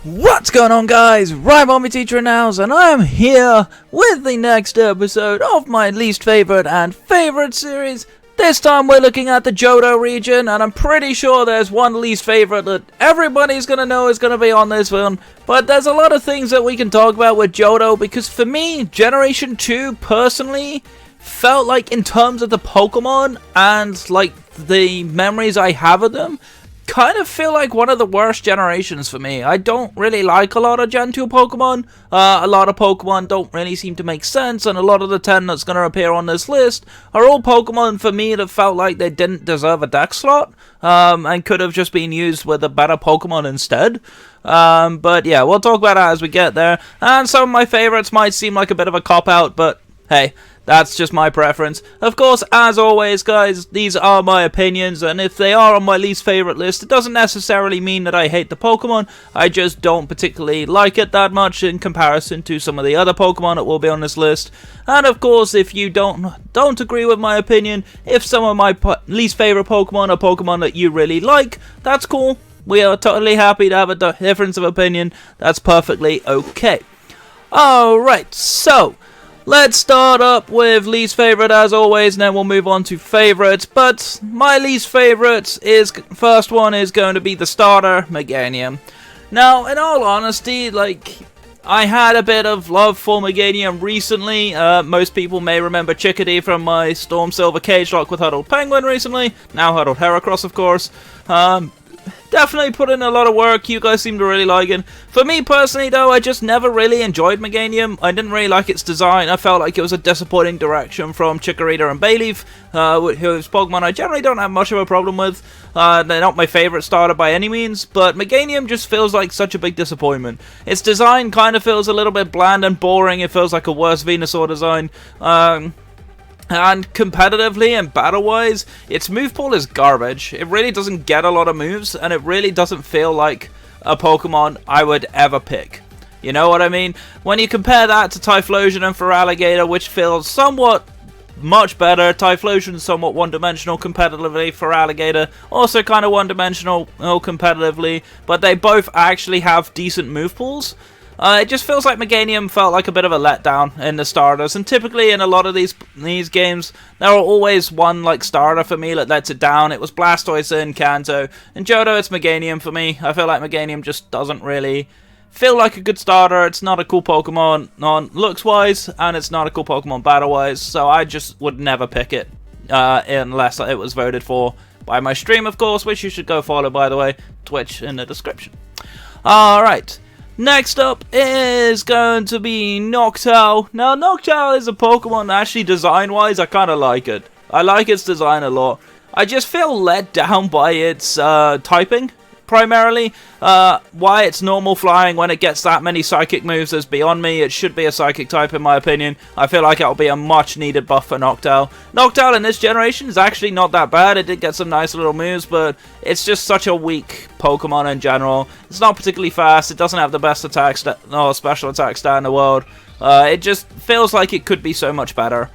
What's going on, guys? Mommy Teacher Nows, and I am here with the next episode of my least favorite and favorite series. This time we're looking at the Johto region, and I'm pretty sure there's one least favorite that everybody's gonna know is gonna be on this one. But there's a lot of things that we can talk about with Johto, because for me, Generation 2 personally felt like, in terms of the Pokemon and like the memories I have of them, kind of feel like one of the worst generations for me. I don't really like a lot of Gen 2 Pokemon. A lot of Pokemon don't really seem to make sense, and a lot of the 10 that's going to appear on this list are all Pokemon for me that felt like they didn't deserve a deck slot, and could have just been used with a better Pokemon instead. But yeah, we'll talk about that as we get there. And some of my favorites might seem like a bit of a cop-out, but hey, that's just my preference. Of course, as always, guys, these are my opinions, and if they are on my least favorite list, it doesn't necessarily mean that I hate the Pokemon. I just don't particularly like it that much in comparison to some of the other Pokemon that will be on this list. And of course, if you don't agree with my opinion, if some of my least favorite Pokemon are Pokemon that you really like, that's cool. We are totally happy to have a difference of opinion. That's perfectly okay. Alright, so let's start up with least favorite as always, and then we'll move on to favorites. But my least favorite first one is going to be the starter, Meganium. Now, in all honesty, I had a bit of love for Meganium recently. Most people may remember Chickadee from my Storm Silver Cage Lock with Huddled Penguin recently. Now Huddled Heracross, of course. Definitely put in a lot of work. You guys seem to really like it. For me personally, though, I just never really enjoyed Meganium. I didn't really like its design. I felt like it was a disappointing direction from Chikorita and Bayleaf, whose Pokemon I generally don't have much of a problem with. They're not my favorite starter by any means, but Meganium just feels like such a big disappointment. Its design kind of feels a little bit bland and boring. It feels like a worse Venusaur design. And competitively and battle-wise, its move pool is garbage. It really doesn't get a lot of moves, and it really doesn't feel like a Pokemon I would ever pick. You know what I mean? When you compare that to Typhlosion and Feraligatr, which feels somewhat much better. Typhlosion is somewhat one-dimensional competitively. Feraligatr also kind of one-dimensional competitively, but they both actually have decent move pools. It just feels like Meganium felt like a bit of a letdown in the starters, and typically in a lot of these games, there are always one starter for me that lets it down. It was Blastoise and Kanto. In Johto, it's Meganium for me. I feel like Meganium just doesn't really feel like a good starter. It's not a cool Pokemon on looks-wise, and it's not a cool Pokemon battle-wise, so I just would never pick it unless it was voted for by my stream, of course, which you should go follow, by the way. Twitch in the description. Alright. Next up is going to be Noctowl. Now, Noctowl is a Pokemon that actually, design-wise, I kind of like it. I like its design a lot. I just feel let down by its typing, primarily. Why it's normal flying when it gets that many psychic moves is beyond me. It should be a psychic type, in my opinion. I feel like it'll be a much-needed buff for Noctowl. Noctowl in this generation is actually not that bad. It did get some nice little moves, but it's just such a weak Pokemon in general. It's not particularly fast. It doesn't have the best attack or special attack stat in the world. It just feels like it could be so much better.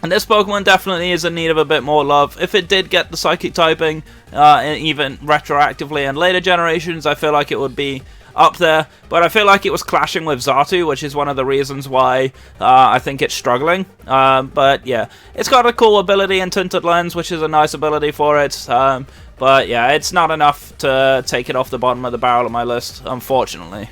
And this Pokemon definitely is in need of a bit more love. If it did get the Psychic typing, even retroactively in later generations, I feel like it would be up there. But I feel like it was clashing with Xatu, which is one of the reasons why I think it's struggling. But yeah, it's got a cool ability in Tinted Lens, which is a nice ability for it. But yeah, it's not enough to take it off the bottom of the barrel of my list, unfortunately.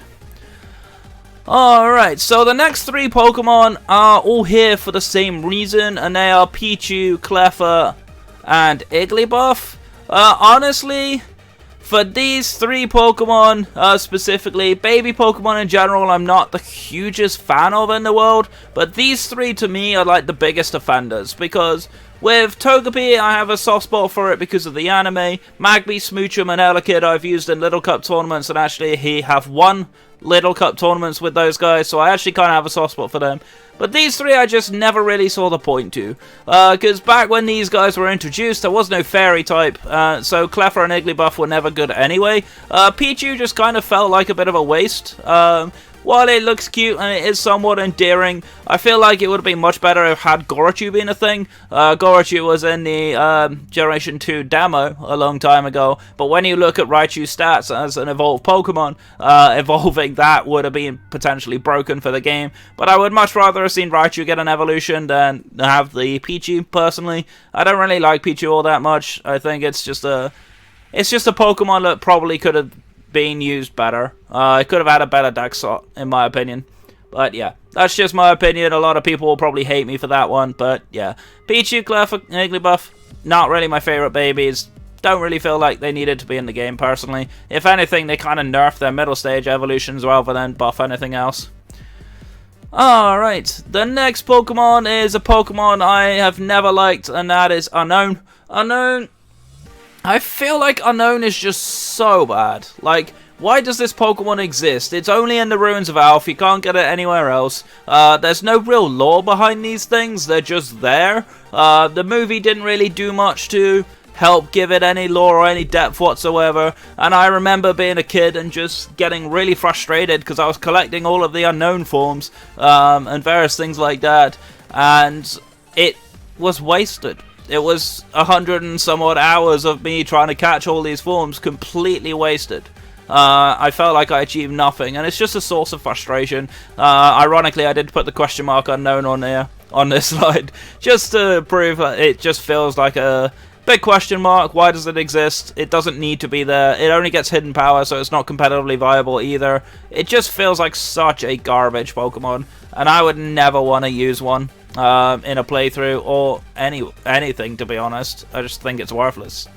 Alright, so the next three Pokemon are all here for the same reason, and they are Pichu, Cleffa, and Igglybuff. Honestly, for these three Pokemon specifically, baby Pokemon in general, I'm not the hugest fan of in the world, but these three to me are like the biggest offenders, because with Togepi, I have a soft spot for it because of the anime. Magby, Smoochum, and Elekid I've used in Little Cup tournaments, and actually he have won Little Cup tournaments with those guys, so I actually kind of have a soft spot for them. But these three I just never really saw the point to. Because back when these guys were introduced, there was no fairy type, so Cleffa and Igglybuff were never good anyway. Pichu just kind of felt like a bit of a waste. while it looks cute and it is somewhat endearing, I feel like it would have been much better if had Gorachu been a thing. Gorachu was in the Generation 2 demo a long time ago, but when you look at Raichu's stats as an evolved Pokemon, evolving that would have been potentially broken for the game. But I would much rather have seen Raichu get an evolution than have the Pichu, personally. I don't really like Pichu all that much. I think it's just a Pokemon that probably could have been used better. It could have had a better deck slot, in my opinion. But yeah, that's just my opinion. A lot of people will probably hate me for that one. But yeah, Pichu, Clefairy, Igglybuff, not really my favorite babies. Don't really feel like they needed to be in the game, personally. If anything, they kind of nerfed their middle stage evolutions rather than buff anything else. Alright, the next Pokemon is a Pokemon I have never liked, and that is Unknown. Unknown, I feel like Unknown is just so bad. Like, why does this Pokemon exist? It's only in the Ruins of Alph, you can't get it anywhere else. There's no real lore behind these things, they're just there. The movie didn't really do much to help give it any lore or any depth whatsoever, and I remember being a kid and just getting really frustrated because I was collecting all of the Unknown forms and various things like that, and it was wasted. It was 100 and some odd hours of me trying to catch all these forms completely wasted. I felt like I achieved nothing, and it's just a source of frustration. Ironically, I did put the question mark Unknown on there, on this slide, just to prove that it just feels like a big question mark. Why does it exist? It doesn't need to be there. It only gets hidden power, so it's not competitively viable either. It just feels like such a garbage Pokemon, and I would never want to use one in a playthrough or anything, to be honest. I just think it's worthless.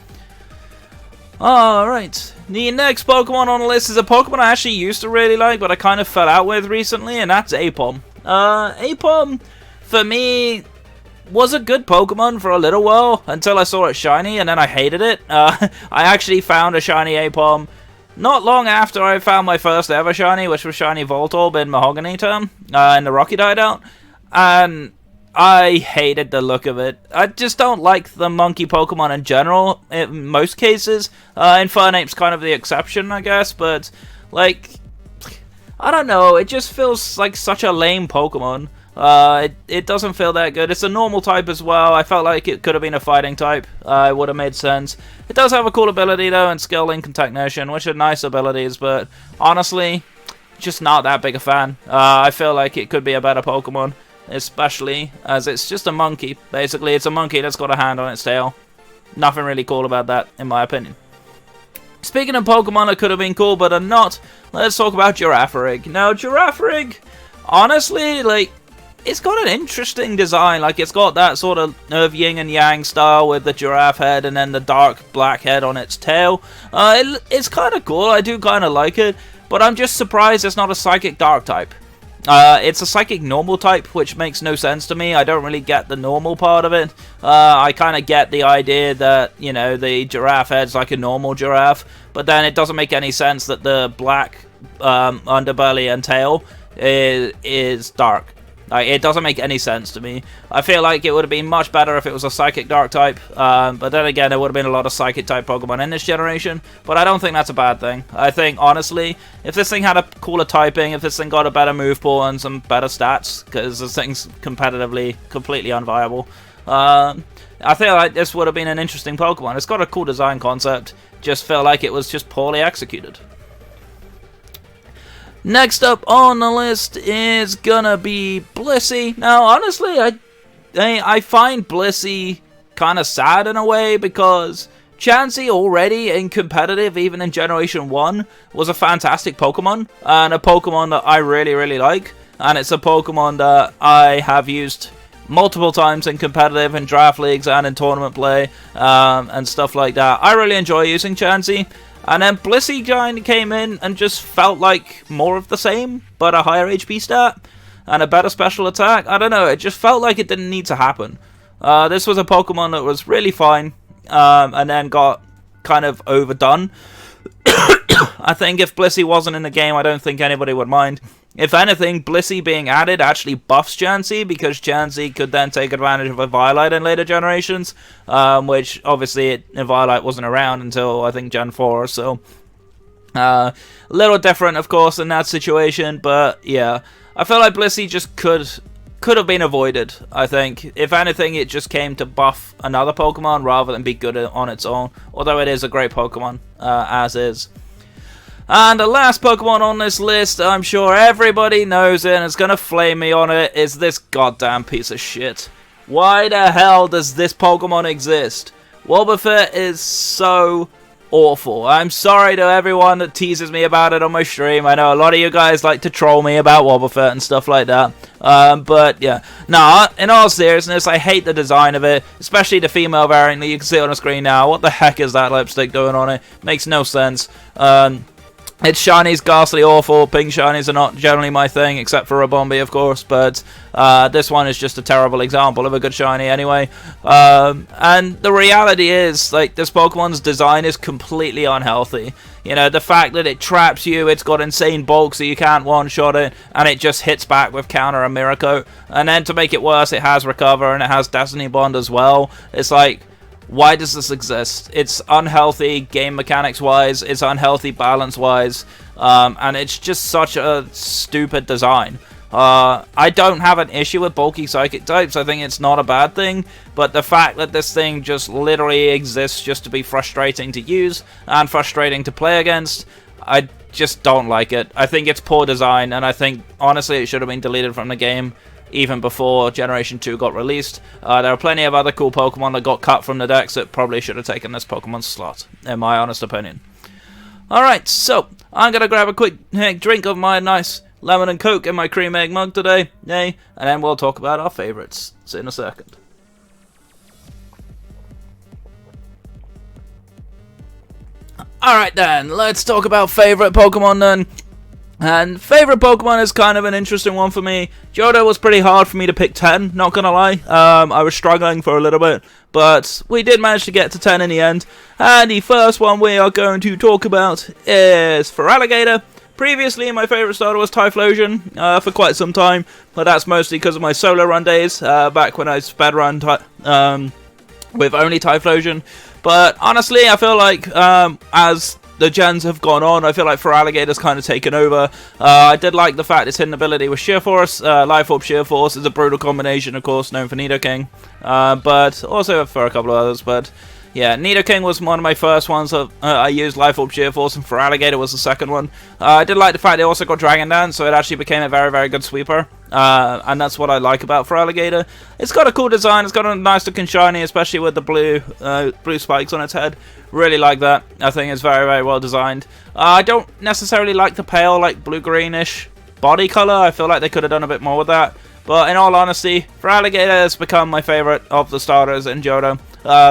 Alright, the next Pokemon on the list is a Pokemon I actually used to really like, but I kind of fell out with recently, and that's Apom. Apom, for me, was a good Pokemon for a little while, until I saw it shiny, and then I hated it. I actually found a shiny Apom not long after I found my first ever shiny, which was shiny Voltorb in Mahogany Term, in the Rocky Hideout, and I hated the look of it. I just don't like the monkey Pokemon in general, in most cases. Infernape's kind of the exception, I guess, but, like, I don't know, it just feels like such a lame Pokemon. It doesn't feel that good. It's a normal type as well. I felt like it could have been a fighting type. It would have made sense. It does have a cool ability, though, and Skill Link and Technician, which are nice abilities, but honestly, just not that big a fan. I feel like it could be a better Pokemon, especially as it's just a monkey. Basically, it's a monkey that's got a hand on its tail. Nothing really cool about that, in my opinion. Speaking of Pokemon that could have been cool but are not, let's talk about Girafarig. Now, Girafarig, honestly, like, it's got an interesting design. Like, it's got that sort of yin and yang style with the giraffe head and then the dark black head on its tail. It's kind of cool. I do kind of like it, but I'm just surprised it's not a Psychic Dark type. It's a Psychic Normal type, which makes no sense to me. I don't really get the normal part of it. I kind of get the idea that, you know, the giraffe head's like a normal giraffe, but then it doesn't make any sense that the black underbelly and tail is dark. Like, it doesn't make any sense to me. I feel like it would have been much better if it was a Psychic Dark type, but then again, there would have been a lot of Psychic type Pokemon in this generation, but I don't think that's a bad thing. I think, honestly, if this thing had a cooler typing, if this thing got a better move pool and some better stats, because this thing's competitively completely unviable, I feel like this would have been an interesting Pokemon. It's got a cool design concept, just feel like it was just poorly executed. Next up on the list is gonna be Blissey. Now, honestly, I find Blissey kind of sad in a way, because Chansey already in competitive, even in Generation 1, was a fantastic Pokemon, and a Pokemon that I really, really like, and it's a Pokemon that I have used multiple times in competitive, in draft leagues, and in tournament play, and stuff like that. I really enjoy using Chansey. And then Blissey kind of came in and just felt like more of the same, but a higher HP stat and a better special attack. I don't know, it just felt like it didn't need to happen. This was a Pokemon that was really fine, and then got kind of overdone. I think if Blissey wasn't in the game, I don't think anybody would mind. If anything, Blissey being added actually buffs Chansey, because Chansey could then take advantage of a Violite in later generations, which obviously Violite wasn't around until, I think, Gen 4 or so. A little different, of course, in that situation, but yeah, I feel like Blissey just could have been avoided. I think, if anything, it just came to buff another Pokemon rather than be good on its own, although it is a great Pokemon, as is. And the last Pokemon on this list, I'm sure everybody knows it and is going to flame me on it, is this goddamn piece of shit. Why the hell does this Pokemon exist? Wobbuffet is so awful. I'm sorry to everyone that teases me about it on my stream. I know a lot of you guys like to troll me about Wobbuffet and stuff like that. But yeah, no, in all seriousness, I hate the design of it, especially the female variant that you can see on the screen now. What the heck is that lipstick doing on it? Makes no sense. Its shinies ghastly awful. Pink shinies are not generally my thing, except for Rabombi, of course. But this one is just a terrible example of a good shiny anyway. And the reality is, like, this Pokemon's design is completely unhealthy. You know, the fact that it traps you, it's got insane bulk so you can't one-shot it, and it just hits back with Counter and Miracle. And then to make it worse, it has Recover and it has Destiny Bond as well. It's like, why does this exist? It's unhealthy game mechanics wise, it's unhealthy balance wise, and it's just such a stupid design. I don't have an issue with bulky psychic types. I think it's not a bad thing, but the fact that this thing just literally exists just to be frustrating to use and frustrating to play against, I just don't like it. I think it's poor design, and I think honestly it should have been deleted from the game even before Generation 2 got released. There are plenty of other cool Pokemon that got cut from the decks that probably should have taken this Pokemon's slot, in my honest opinion. Alright, so I'm going to grab a quick drink of my nice lemon and coke in my cream egg mug today, yay, and then we'll talk about our favourites. See you in a second. Alright then, let's talk about favourite Pokemon then. And favourite Pokemon is kind of an interesting one for me. Johto was pretty hard for me to pick 10, not gonna lie. I was struggling for a little bit, but we did manage to get to 10 in the end. And the first one we are going to talk about is Feraligatr. Previously, my favourite starter was Typhlosion for quite some time, but that's mostly because of my solo run days, back when I sped run with only Typhlosion. But honestly, I feel like as the gens have gone on, I feel like Feraligatr's kind of taken over. I did like the fact its hidden ability was Sheer Force. Life Orb Sheer Force is a brutal combination, of course, known for Nerdoking, but also for a couple of others. But yeah, Nerdoking was one of my first ones that I used Life Orb Sheer Force, and Feraligatr was the second one. I did like the fact it also got Dragon Dance, so it actually became a very, very good sweeper. And that's what I like about Feraligatr. It's got a cool design, it's got a nice looking shiny, especially with the blue spikes on its head. Really like that. I think it's very, very well designed. I don't necessarily like the pale, like blue-greenish body color. I feel like they could have done a bit more with that. But in all honesty, Feraligatr has become my favorite of the starters in Johto.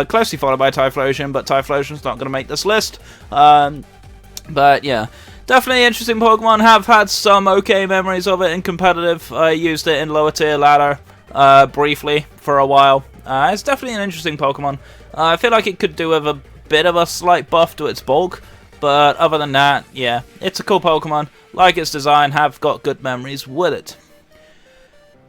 Closely followed by Typhlosion, but Typhlosion's not going to make this list. But yeah, definitely interesting Pokemon. Have had some okay memories of it in competitive. I used it in lower tier ladder briefly for a while. It's definitely an interesting Pokemon. I feel like it could do with a bit of a slight buff to its bulk, but other than that, yeah, it's a cool Pokemon. Like its design, have got good memories with it.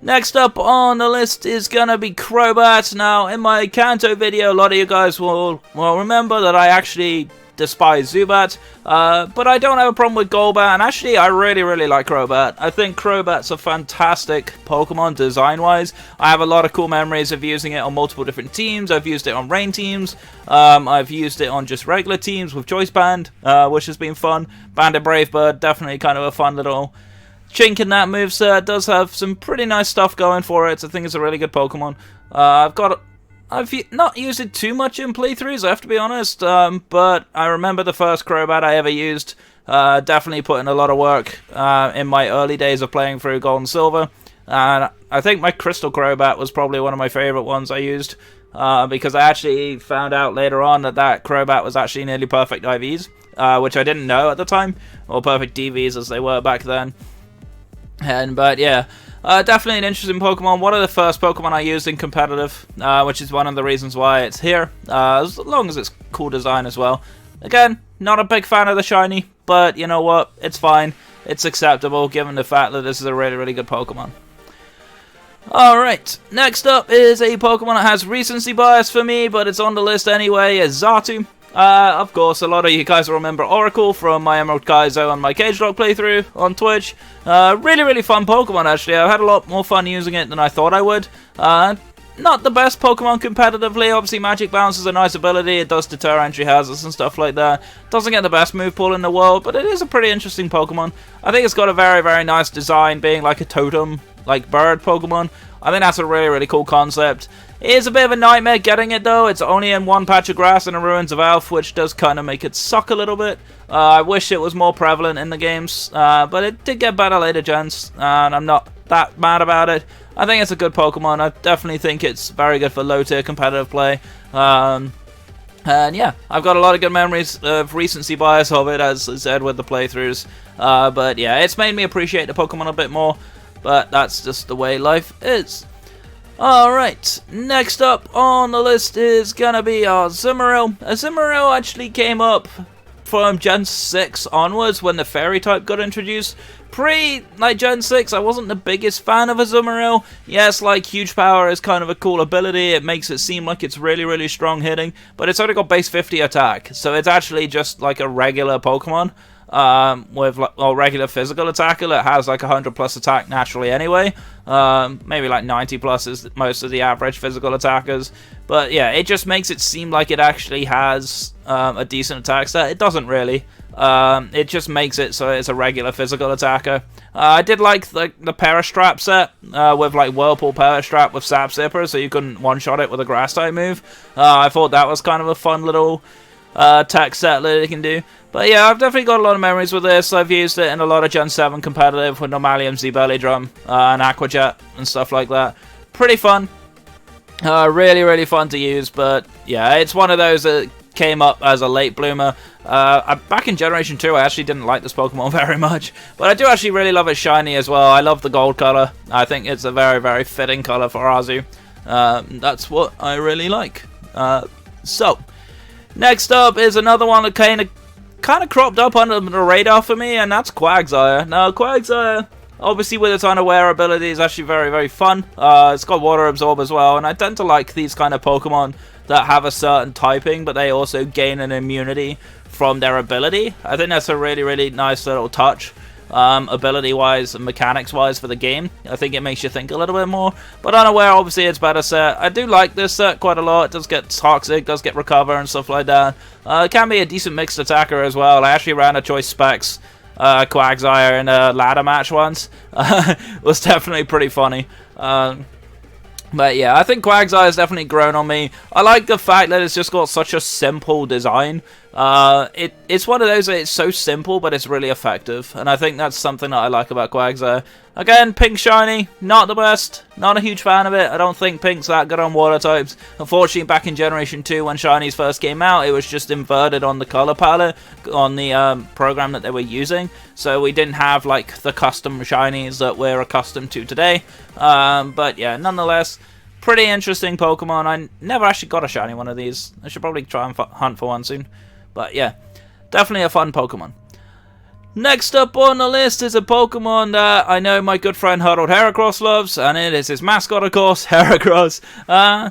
Next up on the list is gonna be Crobat. Now, in my Kanto video, a lot of you guys will remember that I actually despise Zubat, but I don't have a problem with Golbat, and actually I really like Crobat. I think Crobat's a fantastic Pokemon design-wise. I have a lot of cool memories of using it on multiple different teams. I've used it on rain teams, I've used it on just regular teams with Choice Band, which has been fun. Bandit Brave Bird, definitely kind of a fun little chink in that moveset. Does have some pretty nice stuff going for it. I think it's a really good Pokemon. I've not used it too much in playthroughs, I have to be honest, but I remember the first Crobat I ever used. Definitely put in a lot of work in my early days of playing through Gold and Silver. And I think my Crystal Crobat was probably one of my favourite ones I used, because I actually found out later on that Crobat was actually nearly perfect IVs, which I didn't know at the time, or perfect DVs as they were back then. But yeah, definitely an interesting Pokemon. One of the first Pokemon I used in competitive, which is one of the reasons why it's here, as long as it's cool design as well. Again, not a big fan of the shiny, but you know what, it's fine. It's acceptable given the fact that this is a really good Pokemon. Alright, next up is a Pokemon that has recency bias for me, but it's on the list anyway, is Xatu. Of course, a lot of you guys will remember Oracle from my Emerald Kaizo and my Cage Lock playthrough on Twitch. Really, really fun Pokemon, actually. I've had a lot more fun using it than I thought I would. Not the best Pokemon competitively. Obviously, Magic Bounce is a nice ability. It does deter entry hazards and stuff like that. Doesn't get the best move pool in the world, but it is a pretty interesting Pokemon. I think it's got a very, very nice design, being like a totem, like bird Pokemon. I think that's a really, really cool concept. It is a bit of a nightmare getting it, though. It's only in one patch of grass in the Ruins of Elf, which does kind of make it suck a little bit. I wish it was more prevalent in the games, but it did get better later gens, and I'm not that mad about it. I think it's a good Pokemon. I definitely think it's very good for low-tier competitive play. And yeah, I've got a lot of good memories of recency bias of it, as I said, with the playthroughs. But yeah, it's made me appreciate the Pokemon a bit more, but that's just the way life is. Alright, next up on the list is gonna be our Azumarill. Azumarill actually came up from Gen 6 onwards when the Fairy type got introduced. Like Gen 6, I wasn't the biggest fan of Azumarill. Yes, like Huge Power is kind of a cool ability. It makes it seem like it's really, really strong hitting, but it's only got base 50 attack, so it's actually just like a regular Pokemon. With like regular physical attacker that has like 100 plus attack naturally anyway. Maybe like 90 plus is most of the average physical attackers. But yeah, it just makes it seem like it actually has a decent attack stat. It doesn't really. It just makes it so it's a regular physical attacker. I did like the Parastrap set with like Whirlpool Parastrap with Sap Zipper, so you couldn't one-shot it with a grass type move. I thought that was kind of a fun little tech set that it can do. But yeah, I've definitely got a lot of memories with this. I've used it in a lot of Gen 7 competitive with Normalium Z Belly Drum and Aquajet and stuff like that. Pretty fun. Really, really fun to use. But yeah, it's one of those that came up as a late bloomer. Back in Generation 2, I actually didn't like this Pokemon very much. But I do actually really love it shiny as well. I love the gold color. I think it's a very, very fitting color for Azu. That's what I really like. So, next up is another one that kind of cropped up under the radar for me, and that's Quagsire. Now, Quagsire, obviously with its unaware ability, is actually very, very fun. It's got Water Absorb as well, and I tend to like these kind of Pokemon that have a certain typing, but they also gain an immunity from their ability. I think that's a really, really nice little touch. Ability-wise and mechanics-wise for the game. I think it makes you think a little bit more. But unaware, obviously, it's better set. I do like this set quite a lot. It does get Toxic, does get Recover and stuff like that. It can be a decent mixed attacker as well. I actually ran a Choice Specs Quagsire in a ladder match once. It was definitely pretty funny. But yeah, I think Quagsire has definitely grown on me. I like the fact that it's just got such a simple design. It's one of those that it's so simple, but it's really effective. And I think that's something that I like about Quagsire. Again, pink shiny, not the best. Not a huge fan of it. I don't think pink's that good on water types. Unfortunately, back in Generation 2, when shinies first came out, it was just inverted on the color palette on the program that they were using. So we didn't have like the custom shinies that we're accustomed to today. But yeah, nonetheless, pretty interesting Pokemon. I never actually got a shiny one of these. I should probably try and hunt for one soon. But yeah, definitely a fun Pokemon. Next up on the list is a Pokemon that I know my good friend Harold Heracross loves, and it is his mascot, of course, Heracross. I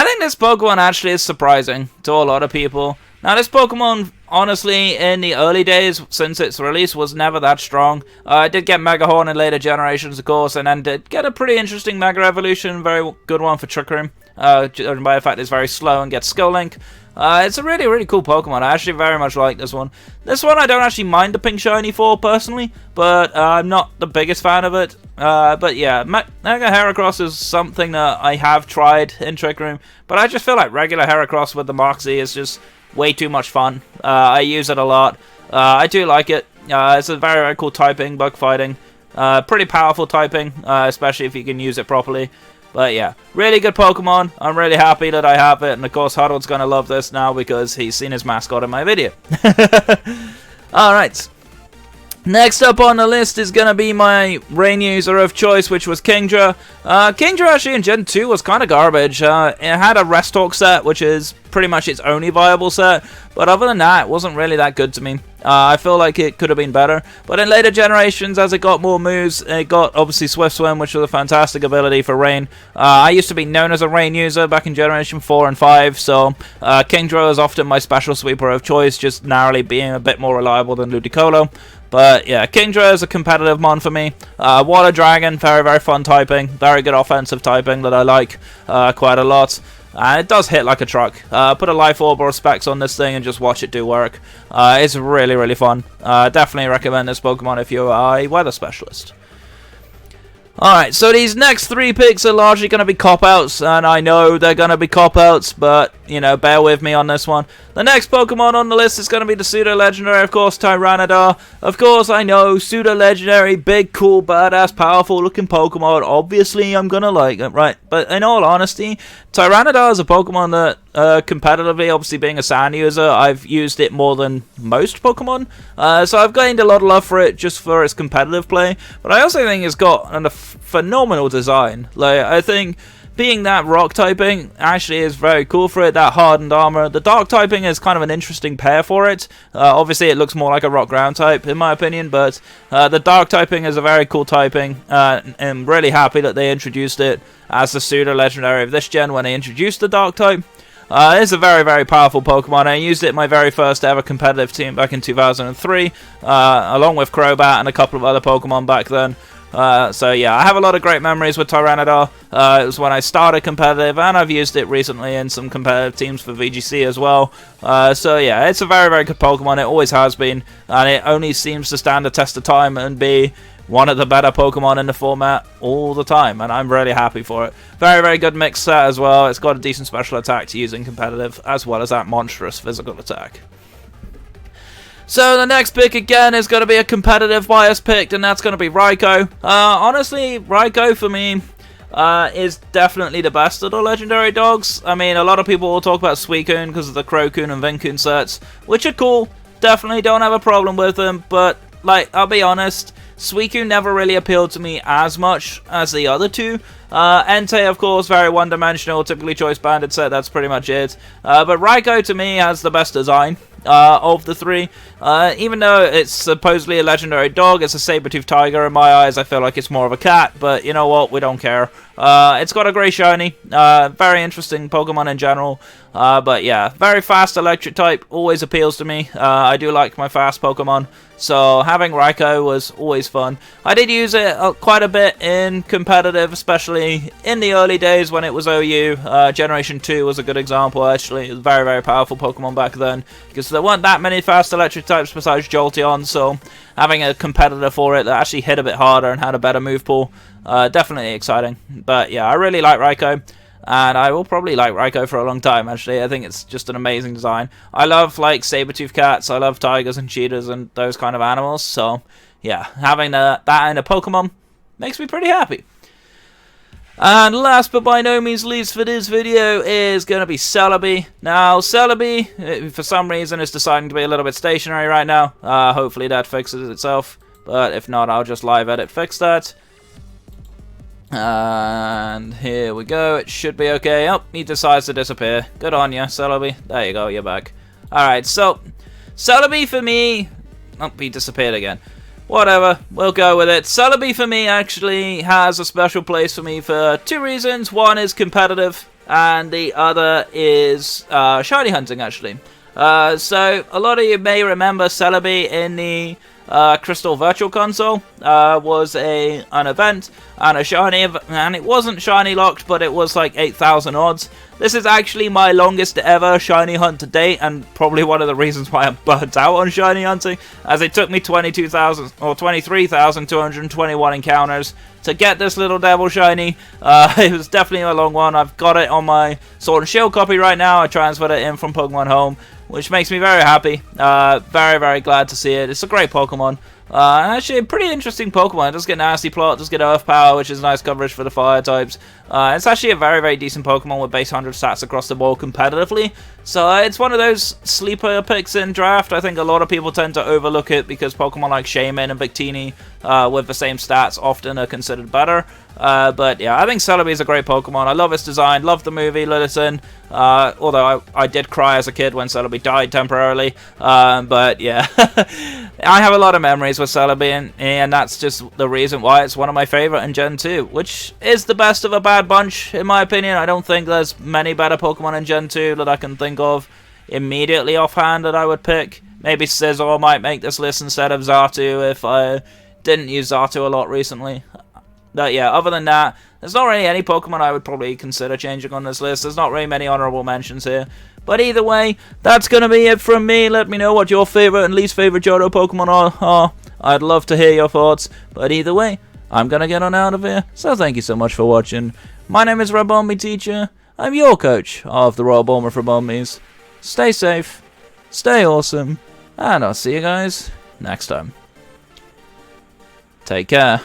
think this Pokemon actually is surprising to a lot of people. Now, this Pokemon, honestly, in the early days, since its release, was never that strong. It did get Mega Horn in later generations, of course, and then did get a pretty interesting Mega Evolution, very good one for Trick Room, judging by the fact it's very slow and gets Skill Link. It's a really, really cool Pokemon. I actually very much like this one. This one I don't actually mind the pink shiny for, personally, but I'm not the biggest fan of it. But yeah, Mega Heracross is something that I have tried in Trick Room, but I just feel like regular Heracross with the Moxie is just way too much fun. I use it a lot. I do like it. It's a very, very cool typing, bug fighting. Pretty powerful typing, especially if you can use it properly. But yeah, really good Pokemon. I'm really happy that I have it. And of course, Harold's going to love this now because he's seen his mascot in my video. Alright. Next up on the list is going to be my rain user of choice, which was Kingdra. Kingdra actually in Gen 2 was kind of garbage. It had a Rest Talk set, which is pretty much its only viable set. But other than that, it wasn't really that good to me. I feel like it could have been better. But in later generations, as it got more moves, it got obviously Swift Swim, which was a fantastic ability for Rain. I used to be known as a Rain user back in Generation 4 and 5, so Kingdra is often my special sweeper of choice, just narrowly being a bit more reliable than Ludicolo. But yeah, Kingdra is a competitive mon for me. Water Dragon, very, very fun typing. Very good offensive typing that I like quite a lot. And it does hit like a truck. Put a Life Orb or a Specs on this thing and just watch it do work. It's really, really fun. Definitely recommend this Pokemon if you're a weather specialist. Alright, so these next 3 picks are largely going to be cop-outs, and I know they're going to be cop-outs, but, you know, bear with me on this one. The next Pokemon on the list is going to be the Pseudo-Legendary, of course, Tyranitar. Of course, I know, Pseudo-Legendary, big, cool, badass, powerful-looking Pokemon. Obviously, I'm going to like it, right? But in all honesty, Tyranitar is a Pokemon that, competitively, obviously being a Sand user, I've used it more than most Pokemon. So I've gained a lot of love for it just for its competitive play. But I also think it's got a phenomenal design. Like, I think being that rock typing actually is very cool for it, that hardened armor. The dark typing is kind of an interesting pair for it. Obviously it looks more like a rock ground type in my opinion, but the dark typing is a very cool typing. I'm really happy that they introduced it as the Pseudo Legendary of this gen when they introduced the dark type. It's a very, very powerful Pokemon. I used it in my very first ever competitive team back in 2003, along with Crobat and a couple of other Pokemon back then. So yeah, I have a lot of great memories with Tyranitar. It was when I started competitive, and I've used it recently in some competitive teams for VGC as well. So yeah, it's a very, very good Pokemon. It always has been, and it only seems to stand the test of time and be one of the better Pokemon in the format all the time, and I'm really happy for it. Very, very good mix set as well. It's got a decent special attack to use in competitive, as well as that monstrous physical attack. So the next pick again is going to be a competitive bias pick, and that's going to be Raikou. Honestly, Raikou for me is definitely the best of the legendary dogs. I mean, a lot of people will talk about Suicune because of the Crowcoon and Vincoon sets, which are cool. Definitely don't have a problem with them, but like, I'll be honest, Suicune never really appealed to me as much as the other two. Entei, of course, very one-dimensional, typically choice banded set, that's pretty much it. But Raikou, to me, has the best design of the 3. Even though it's supposedly a legendary dog, it's a saber-toothed tiger in my eyes. I feel like it's more of a cat, but you know what, we don't care. It's got a grey shiny, very interesting Pokemon in general. But yeah, very fast electric type, always appeals to me. I do like my fast Pokemon, so having Raikou was always fun. I did use it quite a bit in competitive, especially in the early days when it was OU. Generation 2 was a good example, actually. It was a very, very powerful Pokemon back then, because there weren't that many fast electric types besides Jolteon, so having a competitor for it that actually hit a bit harder and had a better move pool, definitely exciting. But yeah, I really like Raikou, and I will probably like Raikou for a long time, actually. I think it's just an amazing design. I love, like, saber-tooth cats, I love tigers and cheetahs and those kind of animals, so yeah, having that in a Pokemon makes me pretty happy. And last but by no means least for this video is going to be Celebi. Now, Celebi, for some reason, is deciding to be a little bit stationary right now. Hopefully that fixes itself, but if not, I'll just live edit fix that. And here we go, it should be okay. Oh, he decides to disappear. Good on you, Celebi. There you go, you're back. Alright, so, Celebi for me... Oh, he disappeared again. Whatever, we'll go with it. Celebi for me actually has a special place for me for 2 reasons. One is competitive, and the other is shiny hunting, actually. So, a lot of you may remember Celebi in the Crystal Virtual Console was an event and a shiny, and it wasn't shiny locked, but it was like 8,000 odds. This is actually my longest ever shiny hunt to date, and probably one of the reasons why I'm burnt out on shiny hunting, as it took me 22,000 or 23,221 encounters to get this little devil shiny. It was definitely a long one. I've got it on my Sword and Shield copy right now. I transferred it in from Pokemon Home, which makes me very happy. Very, very glad to see it. It's a great Pokemon. Actually, a pretty interesting Pokemon. It does get Nasty Plot, it does get Earth Power, which is nice coverage for the fire types. It's actually a very, very decent Pokemon with base 100 stats across the board competitively. So it's one of those sleeper picks in draft. I think a lot of people tend to overlook it because Pokemon like Shaman and Victini with the same stats often are considered better. But yeah, I think Celebi is a great Pokemon. I love its design, love the movie Lilliton. Although I did cry as a kid when Celebi died temporarily. But yeah, I have a lot of memories with Celebi, and that's just the reason why it's one of my favorite in Gen 2, which is the best of a bad bunch, in my opinion. I don't think there's many better Pokemon in Gen 2 that I can think of immediately offhand that I would pick. Maybe Scizor might make this list instead of Xatu if I didn't use Xatu a lot recently. But yeah, other than that, there's not really any Pokemon I would probably consider changing on this list. There's not really many honorable mentions here. But either way, that's going to be it from me. Let me know what your favorite and least favorite Johto Pokemon are. I'd love to hear your thoughts. But either way, I'm going to get on out of here. So thank you so much for watching. My name is Rabombi Teacher. I'm your coach of the Royal Bomber for Bombies. Stay safe, stay awesome, and I'll see you guys next time. Take care.